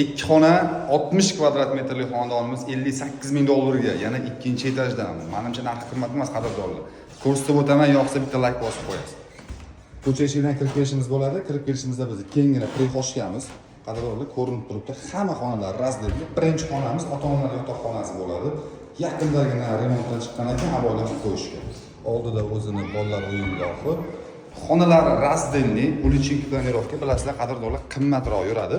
Ikki xona 60 kvadrat metrli xonadonimiz 58 ming dollarga, yana ikkinchi etajda. Menimcha narxi qimmat emas, qadrdonlar. Ko'rsatib o'taman, yoqsa bitta like bosib qo'yasiz. Ko'cha eshigidan kirib kelishimiz bo'ladi. Kirib kelishimizda biz kengina prixoshkamiz, qadrdonlar ko'rinib turibdi. Hamma xonalar razdelli. Birinchi xonamiz ota-onalar yotoqxonasi bo'ladi. Yaqindagina remontdan chiqqan ekan, havolarni qo'yishga. Oldida o'zini bolalar o'yingohi. Xonalari razdelli, ulichinki planirovka, bilasizlar, qadrdonlar qimmatroq yuradi.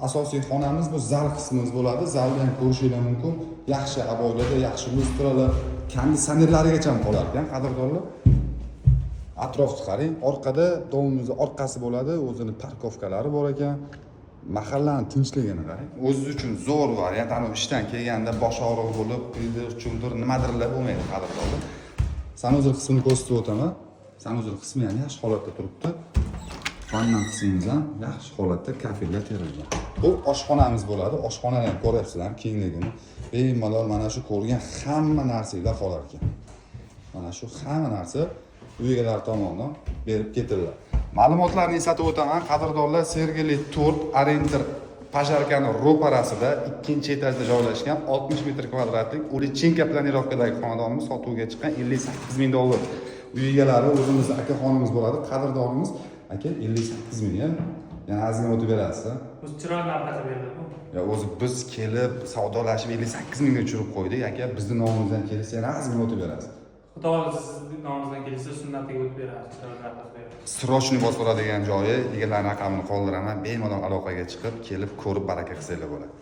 Asosiy xonamiz bu zal qismimiz bo'ladi. Zalda ham ko'rishingiz mumkin. Yaxshi aboylarda, yaxshi lustralar, konditsionerlarigacha ham qolar ekan, qadrdonlar. Atrofni qarang. Orqada domimizning orqasi bo'ladi, o'zini parkovkalari bor ekan. Mahallani tinchligini qarang. O'ziz uchun zo'r variant, ana ishdan kelganda bosh og'rig'i bo'lib, chundir nimadirlar bo'lmaydi, qadrdonlar. Sanuzel qismini ko'rsatib o'taman. Sanuzel qismi ham yaxshi holatda turibdi. Vanna qismingiz ham yaxshi holatda kafellar terilgan. Bu oshxonamiz bo'ladi. Oshxonani ham ko'ryapsizlar, kengligini. Bemalol mana shu ko'rgan hamma narsalar qolar ekan. Mana shu hamma narsa uy egalari tomonidan berib ketiladi. Ma'lumotlarni eslatib o'taman, qadrdonlar, Sergeli 4 Arentir Pajarkani ro'parasida ikkinchi etajda joylashgan 60 metr kvadratlik ulichinka planirovkadagi xonadonimiz sotuvga chiqqan 58 ming dollar. Uy egalari o'zimizning akaxonimiz bo'ladi, qadrdonimiz aka 58 ming ya. Yana ozgina o'tib berasiz. O'z chiroyli narxda beriladi. Ya o'zi biz kelib savdolashib 58 mingga tushirib qo'ydik. Aka bizning nomimizdan kelsa yana ozgina o'tib berasiz. Xudo xohlasa sizning nomingizdan kelsa sunnatiga o'tib berasiz. Chiroyli narxda berasiz. Srochniy bosib oladigan joyi, egalar raqamini qoldiraman. Bemalol aloqaga chiqib, kelib ko'rib baraka qilsanglar bo'ladi.